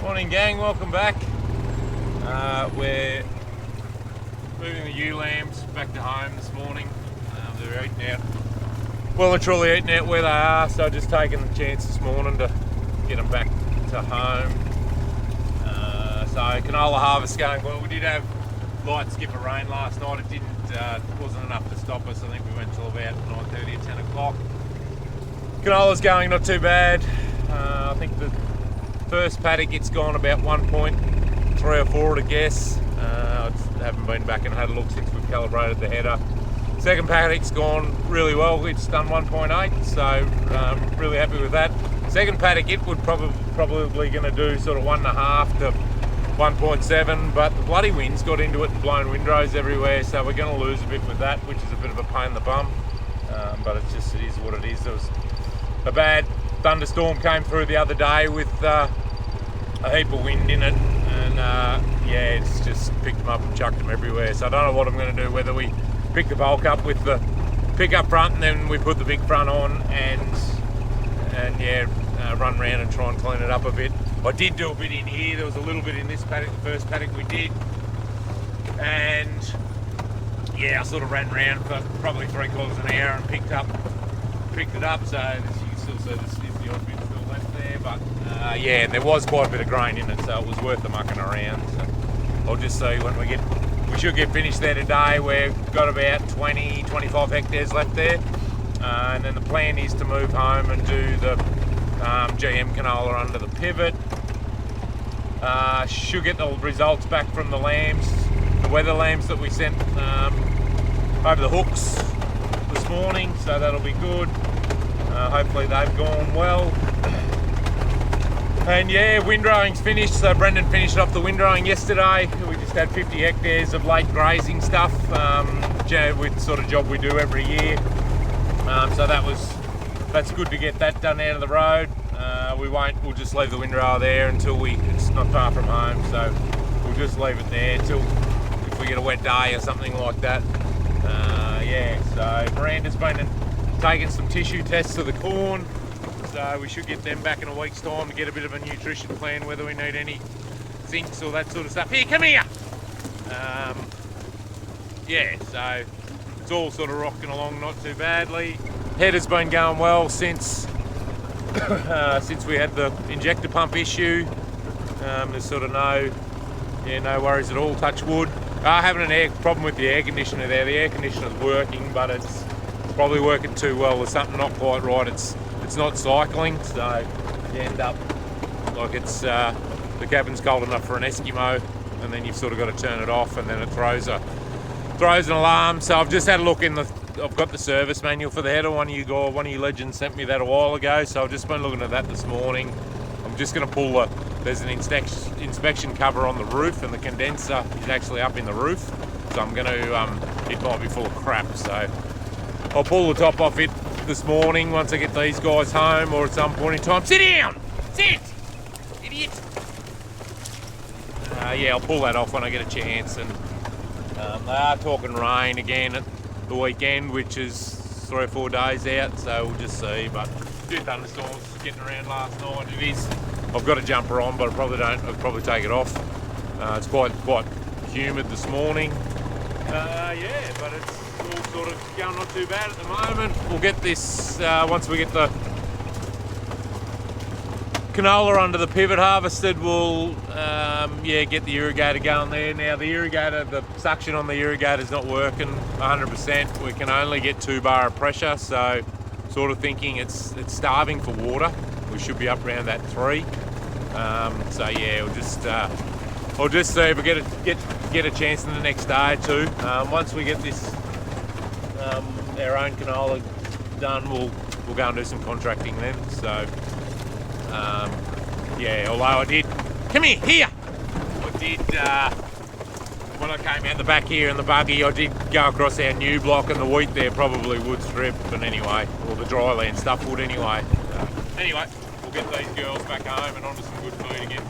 Morning gang, welcome back. We're moving the ewe lambs back to home this morning. They're eating out, well and truly eating out where they are, so just taking the chance this morning to get them back to home. So canola harvest going well. We did have light skip of rain last night. It wasn't enough to stop us. I think we went till about 9:30 or 10 o'clock. Canola's going not too bad. I think the first paddock it's gone about 1.3 or 4 at a guess. I haven't been back and had a look since we've calibrated the header. Second paddock's gone really well. It's done 1.8, so really happy with that. Second paddock it would probably going to do sort of 1.5 to 1.7, but the bloody wind's got into it and blown windrows everywhere, so we're going to lose a bit with that, which is a bit of a pain in the bum. But it is what it is. There was a bad thunderstorm came through the other day with a heap of wind in it, and yeah, it's just picked them up and chucked them everywhere. So I don't know what I'm going to do, whether we pick the bulk up with the pickup front and then we put the big front on and yeah, run around and try and clean it up a bit. I did do a bit in here. There was a little bit in this paddock, the first paddock we did, and yeah, I sort of ran around for probably 3/4 an hour and picked it up. So as you can still see, there's the odd bit still left there, but yeah, there was quite a bit of grain in it, so it was worth the mucking around. So I'll just see when we should get finished there today. We've got about 20-25 hectares left there, and then the plan is to move home and do the GM canola under the pivot. Should get the results back from the lambs, the weather lambs that we sent over the hooks this morning, so that'll be good. Hopefully they've gone well. And yeah, windrowing's finished, so Brendan finished off the windrowing yesterday. We just had 50 hectares of late grazing stuff, with sort of job we do every year. So that's good to get that done out of the road. We'll just leave the windrower there until it's not far from home, so we'll just leave it there till if we get a wet day or something like that. Yeah, so Miranda's been taking some tissue tests of the corn, so we should get them back in a week's time to get a bit of a nutrition plan, whether we need any zincs or that sort of stuff. Here, come here! Yeah, so it's all sort of rocking along not too badly. Header's been going well since we had the injector pump issue. There's sort of no worries at all, touch wood. Having a problem with the air conditioner there. The air conditioner's working, but it's probably working too well. There's something not quite right. It's not cycling, so you end up like it's the cabin's cold enough for an Eskimo, and then you've sort of got to turn it off, and then it throws an alarm. So I've just had a look I've got the service manual for the header. One of you legends sent me that a while ago, so I've just been looking at that this morning. I'm just going to pull there's an inspection cover on the roof, and the condenser is actually up in the roof, so I'm going to it might be full of crap, so I'll pull the top off it this morning once I get these guys home, or at some point in time. Sit down! Sit! Idiot! Yeah, I'll pull that off when I get a chance, and they are talking rain again at the weekend, which is 3 or 4 days out, so we'll just see. But a few thunderstorms getting around last night. I've got a jumper on, but I'll probably take it off. It's quite humid this morning. Yeah, but it's all sort of going not too bad at the moment. We'll get this once we get the canola under the pivot harvested. We'll get the irrigator going there. Now the suction on the irrigator is not working 100%. We can only get 2 bar of pressure, so sort of thinking it's starving for water. We should be up around that 3. So yeah, I'll just see if we get a chance in the next day or two. Once we get this our own canola done, we'll go and do some contracting then. So yeah, although I did when I came out the back here in the buggy, I did go across our new block, and the wheat there probably would strip, but anyway, or the dry land stuff would anyway. Anyway, we'll get these girls back home and onto some good food again.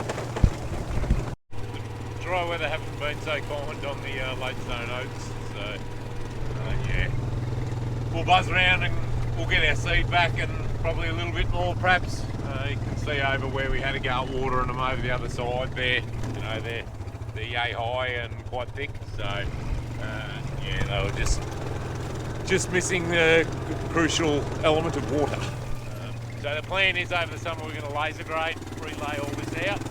The dry weather hasn't been so kind on the late zone oats, so yeah, we'll buzz around and we'll get our seed back, and probably a little bit more perhaps You can see over where we had to go watering them over the other side there. You know, they're yay high and quite thick. So yeah, they were just missing the crucial element of water. So the plan is over the summer we're going to laser grade, relay all this out.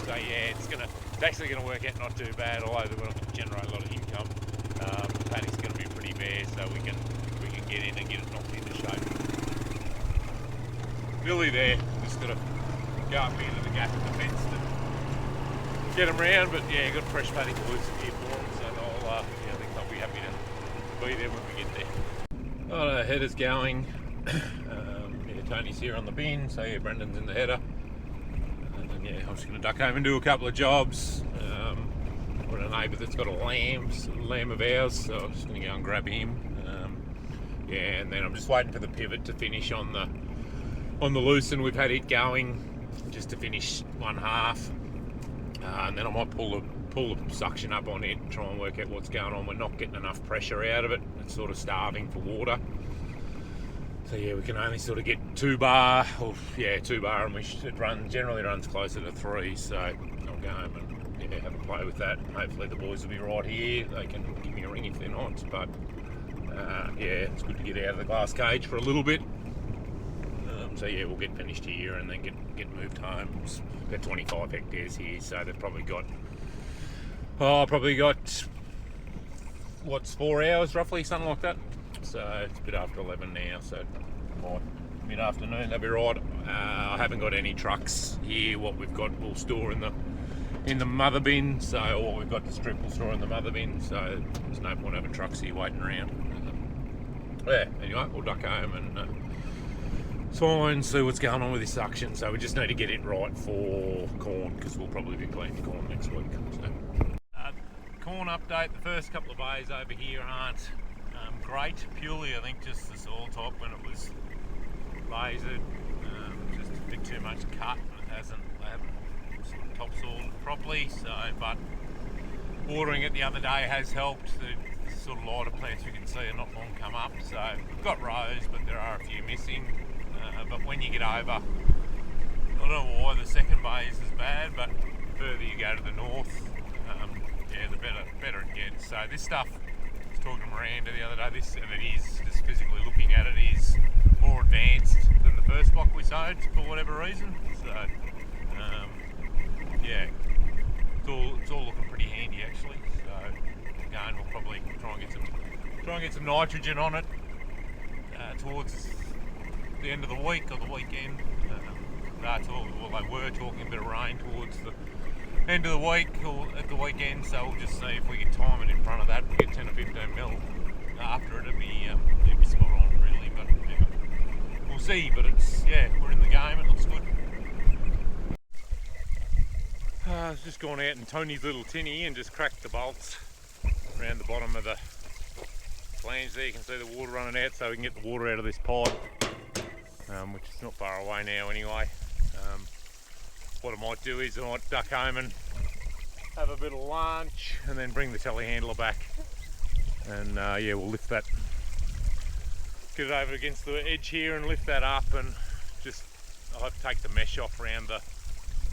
So yeah, it's actually going to work out not too bad, although we're not going to generate a lot of income. The paddock's going to be pretty bare, so we can get in and get it knocked into shape. Nearly there, just got to go up into the gap in the fence to get them round. But yeah, got fresh paddock boys here for them, so I think they'll be happy to be there when we get there. Got our headers going. Tony's here on the bin, so yeah, Brendan's in the header. And yeah, I'm just going to duck home and do a couple of jobs. Got a neighbour that's got a lamb of ours, so I'm just going to go and grab him. Yeah, and then I'm just waiting for the pivot to finish on the loosen. We've had it going just to finish one half, and then I might pull the suction up on it and try and work out what's going on. We're not getting enough pressure out of it. It's sort of starving for water. So yeah, we can only sort of get 2 bar, and it generally runs closer to 3. So I'll go home and yeah, have a play with that. And hopefully the boys will be right here. They can give me a ring if they're not. But yeah, it's good to get out of the glass cage for a little bit. So yeah, we'll get finished here and then get moved home. We've got 25 hectares here, so they've probably got what's 4 hours roughly, something like that. So it's a bit after 11 now, so mid-afternoon, that'll be right. I haven't got any trucks here. What we've got we'll store in the mother bin, so what we've got to strip we'll store in the mother bin, so there's no point having trucks here waiting around. Yeah, anyway, we'll duck home and try and see what's going on with this suction. So we just need to get it right for corn, because we'll probably be planting corn next week. So, corn update, the first couple of bays over here aren't great, purely I think just the soil type when it was lasered, just a bit too much cut, and they haven't sort of topsoiled properly. So, but watering it the other day has helped. The sort of lighter plants you can see are not long come up, so we've got rows, but there are a few missing. But when you get over, I don't know why the second bay is as bad, but the further you go to the north, yeah, the better it gets. So this stuff, talking to Miranda the other day, and it is, just physically looking at it, is more advanced than the first block we sowed for whatever reason. So yeah, it's all looking pretty handy actually. So again, we'll probably try and get some nitrogen on it towards the end of the week or the weekend. They were talking a bit of rain towards the end of the week or at the weekend, so we'll just see if we can time it in front of that. We'll get 10 or 15 mil after it. It'll be spot on really, but yeah, we'll see. But we're in the game, it looks good. I've just gone out in Tony's little tinny and just cracked the bolts around the bottom of the flange there. You can see the water running out, so we can get the water out of this pipe, which is not far away now anyway. What I might do is I might duck home and have a bit of lunch and then bring the telehandler back, and yeah, we'll lift that, get it over against the edge here and lift that up, and I'll have to take the mesh off around the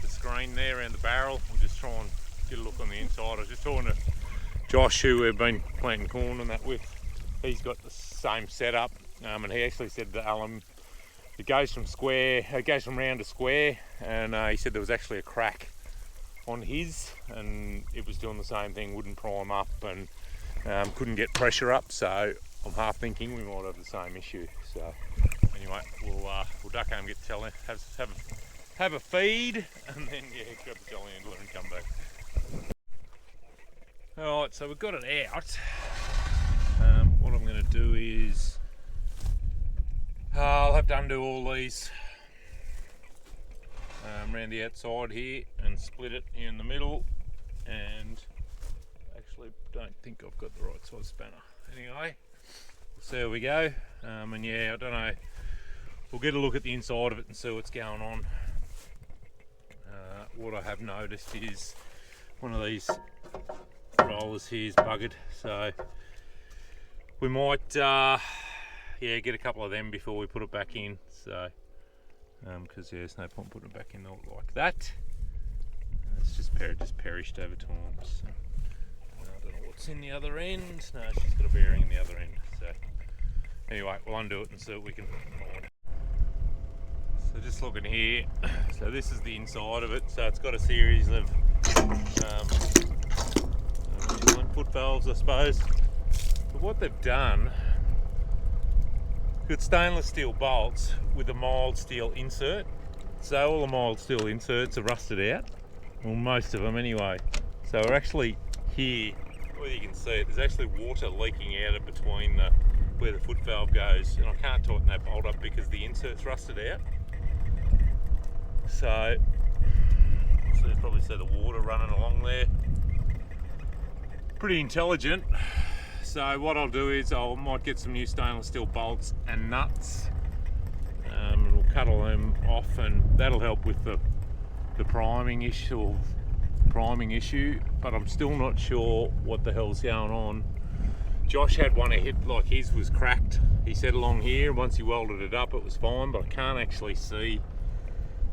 screen there, around the barrel, and just try and get a look on the inside. I was just talking to Josh, who we've been planting corn and that with. He's got the same setup, and he actually said that it goes from round to square, and he said there was actually a crack on his, and it was doing the same thing, wouldn't prime up and couldn't get pressure up. So I'm half thinking we might have the same issue. So anyway, we'll duck home, get the have a feed, and then yeah, grab the telehandler and come back. Alright, so we've got it out. What I'm going to do is I'll have to undo all these around the outside here and split it here in the middle, and actually don't think I've got the right size spanner. Anyway, we'll see how we go, and yeah, I don't know, we'll get a look at the inside of it and see what's going on. What I have noticed is one of these rollers here is buggered, so we might yeah, get a couple of them before we put it back in. So because there's no point putting it back in like that. It's just perished over time. So, I don't know what's in the other end. No, she's got a bearing in the other end. So anyway, we'll undo it and see what we can find. So just looking here, so this is the inside of it. So it's got a series of foot valves, I suppose. But what they've done, got stainless steel bolts with a mild steel insert. So all the mild steel inserts are rusted out, well, most of them anyway. So we're actually here, where you can see it, there's actually water leaking out of between where the foot valve goes, and I can't tighten that bolt up because the insert's rusted out. So you probably see the water running along there. Pretty intelligent. So what I'll do is I might get some new stainless steel bolts and nuts, and we'll cut all them off, and that'll help with the priming issue. But I'm still not sure what the hell's going on. Josh had one hit, like his was cracked. He said along here, once he welded it up it was fine, but I can't actually see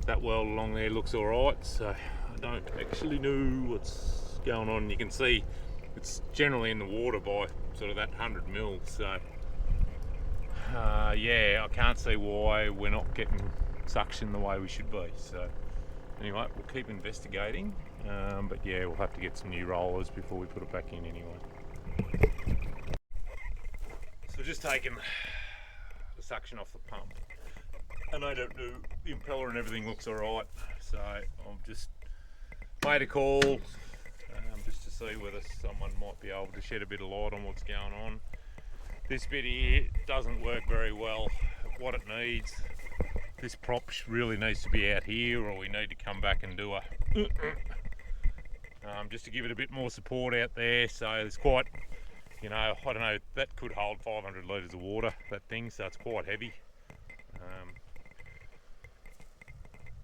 that weld along there. Looks alright, so I don't actually know what's going on. You can see it's generally in the water by sort of that 100 mil, so yeah, I can't see why we're not getting suction the way we should be. So anyway, we'll keep investigating, but yeah, we'll have to get some new rollers before we put it back in anyway. So just taking the suction off the pump, and I don't know, the impeller and everything looks alright, so I've just made a call just to see whether someone might be able to shed a bit of light on what's going on. This bit here doesn't work very well. What it needs, this prop really needs to be out here, or we need to come back and do a just to give it a bit more support out there. So it's quite, you know, I don't know, that could hold 500 litres of water, that thing, so it's quite heavy.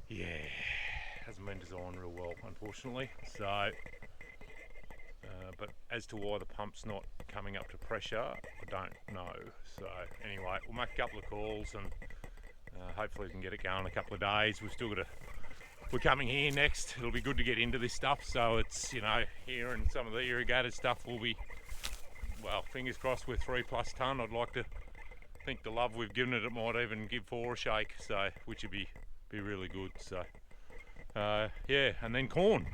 Yeah, hasn't been designed real well, unfortunately. So but as to why the pump's not coming up to pressure, I don't know. So anyway, we'll make a couple of calls, and hopefully we can get it going in a couple of days. We're coming here next. It'll be good to get into this stuff, so it's, you know, here, and some of the irrigated stuff will be, well, fingers crossed, with 3+ tonne. I'd like to think the love we've given it, it might even give 4 a shake, so which would be really good. So yeah, and then corn.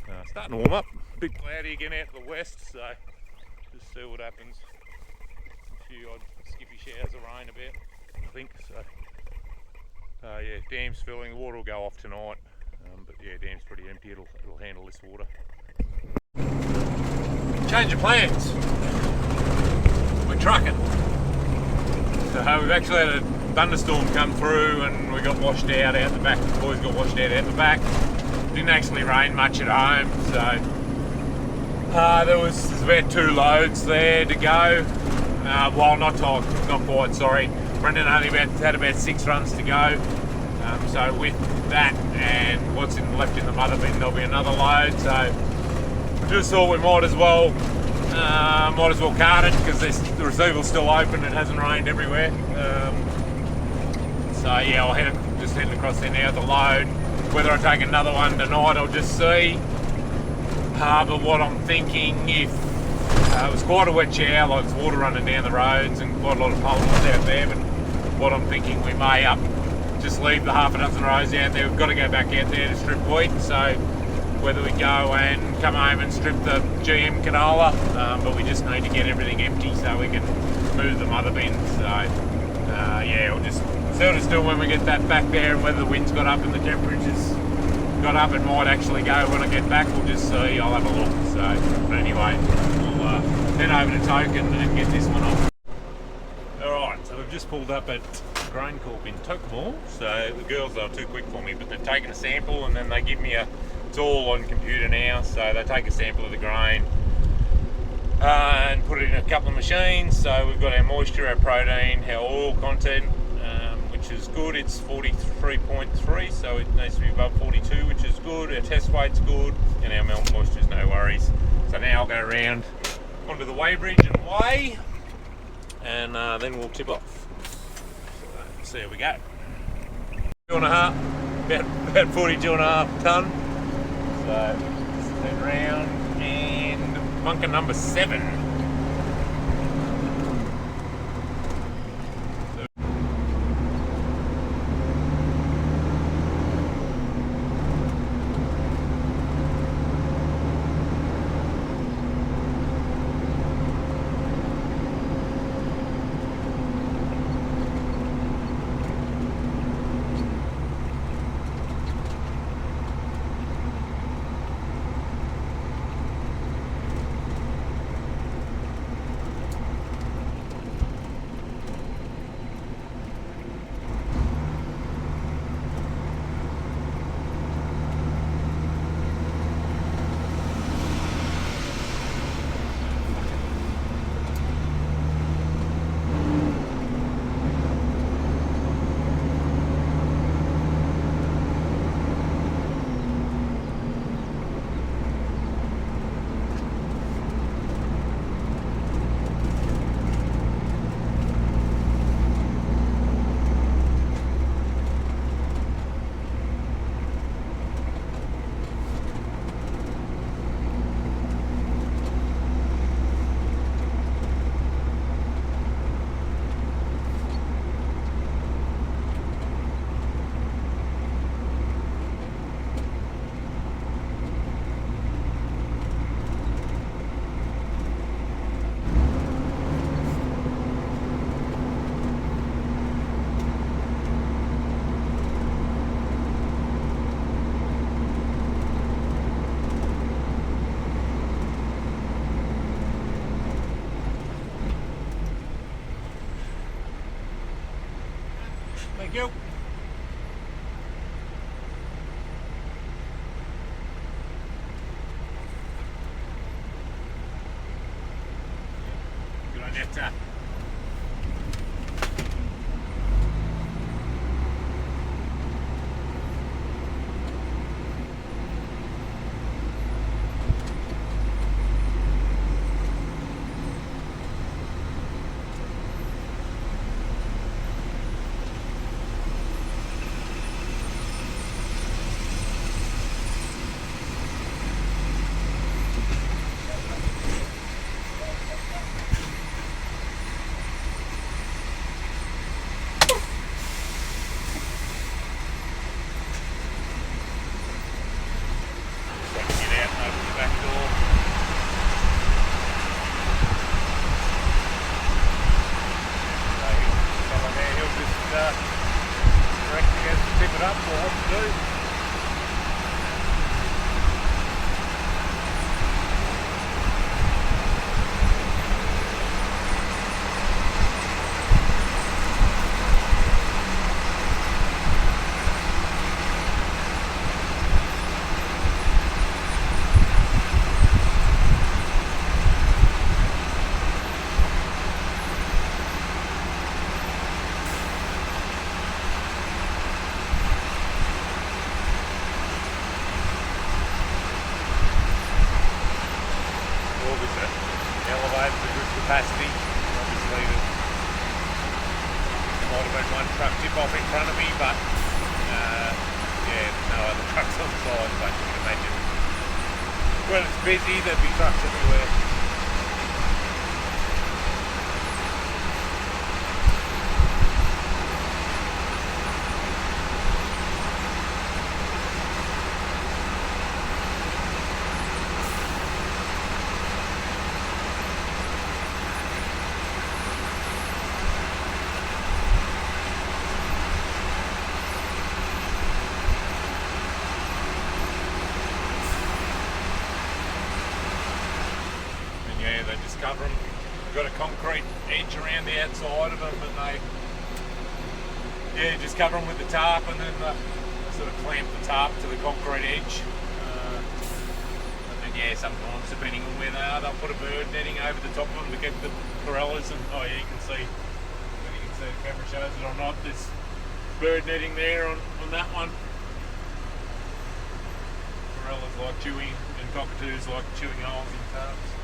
So starting to warm up, a bit cloudy again out to the west, so just see what happens. A few odd skippy showers of rain about, I think. So yeah, dam's filling, the water will go off tonight, but yeah, dam's pretty empty, it'll handle this water. Change of plans. We're trucking. So we've actually had a thunderstorm come through, and we got washed out the back. The boys got washed out the back. Didn't actually rain much at home, so there's about 2 loads there to go. Well, not quite, sorry. Brendan only had about 6 runs to go. So with that and what's left in the mother bin, there'll be another load. So we just thought we might as well cart it, because the receiver's still open. It hasn't rained everywhere. So yeah, I'll just heading across there now, the load. Whether I take another one tonight, I'll just see. But what I'm thinking, if it was quite a wet shower, like there's water running down the roads and quite a lot of puddles out there, but what I'm thinking, we may just leave the half a dozen rows out there. We've got to go back out there to strip wheat, so whether we go and come home and strip the GM canola, but we just need to get everything empty so we can move the mother bins. So yeah, we'll just see what it's doing when we get that back there, and whether the wind's got up and the temperature's got up. It might actually go when I get back, we'll just see. I'll have a look. So but anyway, we'll head over to Token and get this one off. Alright, so we've just pulled up at Grain Corp in Tokemore. So the girls are too quick for me, but they've taken a sample, and then they give me it's all on computer now, so they take a sample of the grain and put it in a couple of machines. So we've got our moisture, our protein, our oil content, which is good. It's 43.3, so it needs to be above 42, which is good. Our test weight's good, and our melt moisture's no worries. So now I'll go around onto the weigh bridge and weigh, and then we'll tip off. So there we go. 2.5, about 42.5 tonne. So turn round and bunker number 7. Thank you. Good on you, Tap. Up for what to do. Elevated to good capacity. Obviously, there might have been one truck tip off in front of me, but yeah, no other trucks on the side. But you can imagine when it's busy, there'd be trucks everywhere. They just cover them. They've got a concrete edge around the outside of them, and they just cover them with the tarp, and then sort of clamp the tarp to the concrete edge. And then sometimes depending on where they are, they'll put a bird netting over the top of them to keep the corellas. And you can see, whether you can see the camera shows it or not, there's bird netting there on that one. Corellas like chewing, and cockatoos like chewing holes in tarps.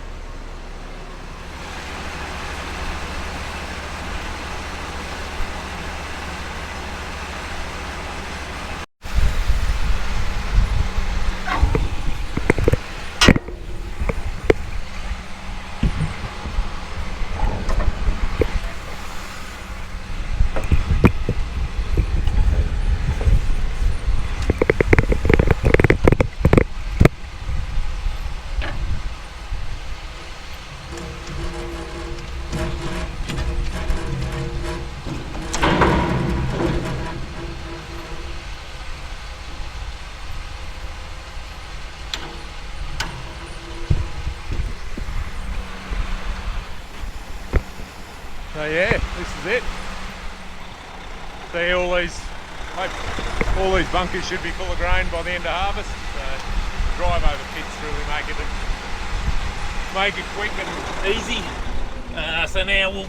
So yeah, this is it. See, all these bunkers should be full of grain by the end of harvest. So drive over pits really make it quick and easy. So now we'll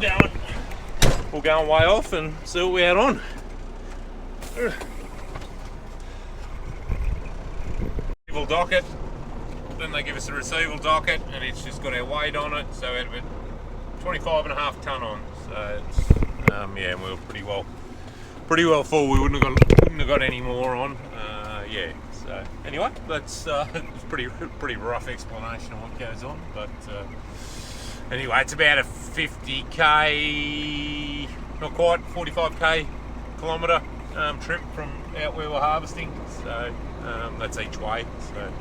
go and weigh off and see what we had on. Receival docket. Then they give us a receival docket, and it's just got our weight on it. So we had about 25.5 tonne on. So it's yeah, and we were pretty well full. We wouldn't have got any more on. Yeah. So anyway, that's it's pretty rough explanation of what goes on. But anyway, it's about a 50k, not quite 45k kilometre trip from out where we're harvesting. So that's each way. So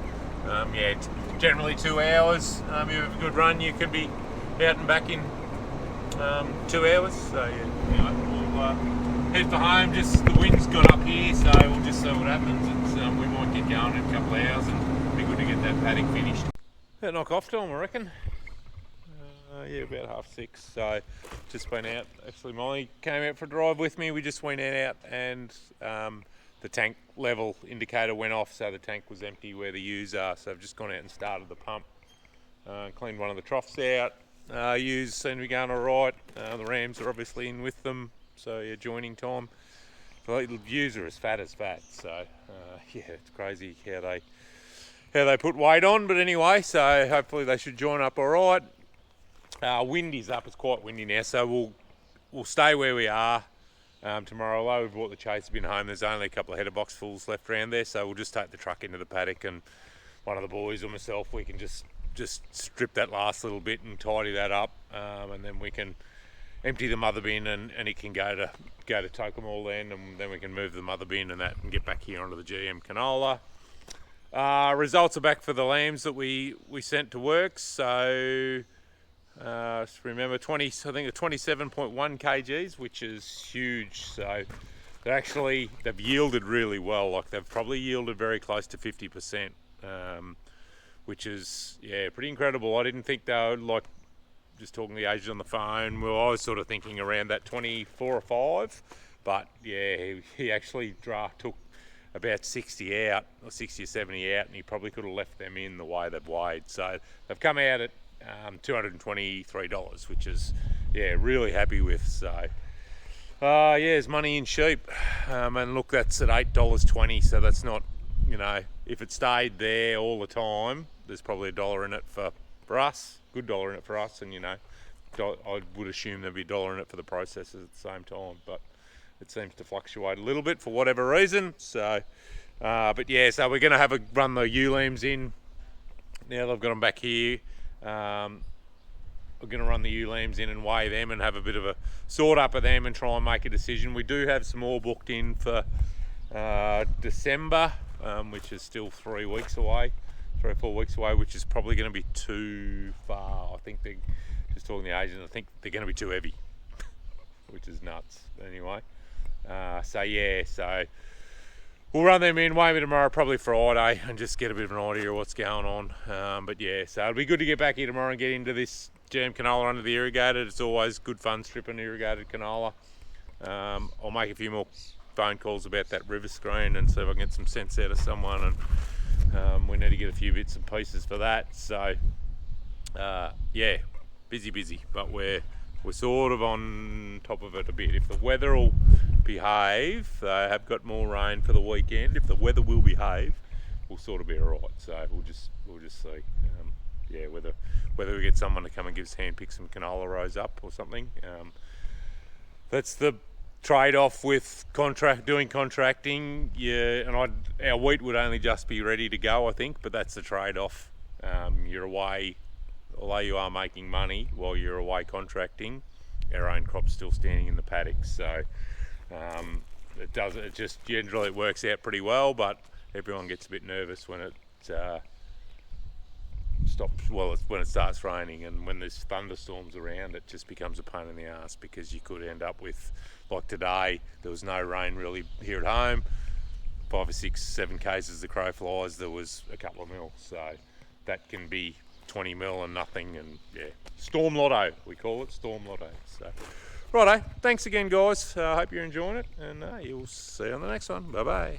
yeah, it's generally 2 hours. If you have a good run, you could be out and back in 2 hours. So yeah, anyway, we'll head for home. Just the wind's got up here, so we'll just see what happens. We might get going in a couple of hours, and it'll be good to get that paddock finished. About knock off time, I reckon. Yeah, about 6:30. So just been out. Actually, Molly came out for a drive with me. We just went out, and the tank level indicator went off, so the tank was empty where the U's are. So I've just gone out and started the pump, cleaned one of the troughs out. U's seem to be going all right. The rams are obviously in with them, so yeah, joining time. The U's are as fat. So yeah, it's crazy how they put weight on. But anyway, so hopefully they should join up all right. Wind is up. It's quite windy now, so we'll stay where we are tomorrow. Although we've brought the chaser bin home, there's only a couple of header box fulls left around there, so we'll just take the truck into the paddock, and one of the boys or myself, we can just strip that last little bit and tidy that up, and then we can empty the mother bin, and it can go to Tocumwal then, and then we can move the mother bin and that and get back here onto the GM canola. Results are back for the lambs that we sent to work. So remember, I think 27.1 kgs, which is huge. So they've yielded really well. Like they've probably yielded very close to 50%, which is pretty incredible. I didn't think they would, like, just talking to the agent on the phone, well, I was sort of thinking around that 24 or 5, but yeah, he actually took about 60 out, or 60 or 70 out, and he probably could have left them in the way they've weighed. So they've come out at $223, which is really happy with. So there's money in sheep, and look, that's at $8.20, so that's not, if it stayed there all the time, there's probably $1 in it for us, good $1 in it for us, and I would assume there'd be $1 in it for the processors at the same time, but it seems to fluctuate a little bit for whatever reason. So but yeah, so we're going to run the ewe lambs in now they've got them back here. We're going to run the ewe lambs in and weigh them and have a bit of a sort up of them and try and make a decision. We do have some more booked in for December, which is still 3 or 4 weeks away, which is probably going to be too far. I think they're just talking to the agent. I think they're going to be too heavy, which is nuts. Anyway, so we'll run them in, weigh me tomorrow, probably Friday, and just get a bit of an idea of what's going on. But yeah, so it'll be good to get back here tomorrow and get into this jam canola under the irrigated. It's always good fun stripping irrigated canola. I'll make a few more phone calls about that river screen and see if I can get some sense out of someone, and we need to get a few bits and pieces for that. So yeah, busy, but we're sort of on top of it a bit. If the weather will behave, they have got more rain for the weekend. If the weather will behave, we'll sort of be all right. So we'll just see. Whether we get someone to come and give us hand pick some canola rows up or something. That's the trade-off with doing contracting. Yeah, and our wheat would only just be ready to go, I think, but that's the trade-off. You're away, although you are making money while you're away contracting, our own crop's still standing in the paddock. So it just generally works out pretty well, but everyone gets a bit nervous when it stops. Well, when it starts raining, and when there's thunderstorms around, it just becomes a pain in the ass, because you could end up with, like today, there was no rain really here at home. 5 or 6, 7 cases the crow flies, there was a couple of mil, so that can be 20 mil and nothing. And yeah, storm lotto, we call it, storm lotto. So Righto, thanks again guys, hope you're enjoying it, and you'll see you on the next one. Bye bye.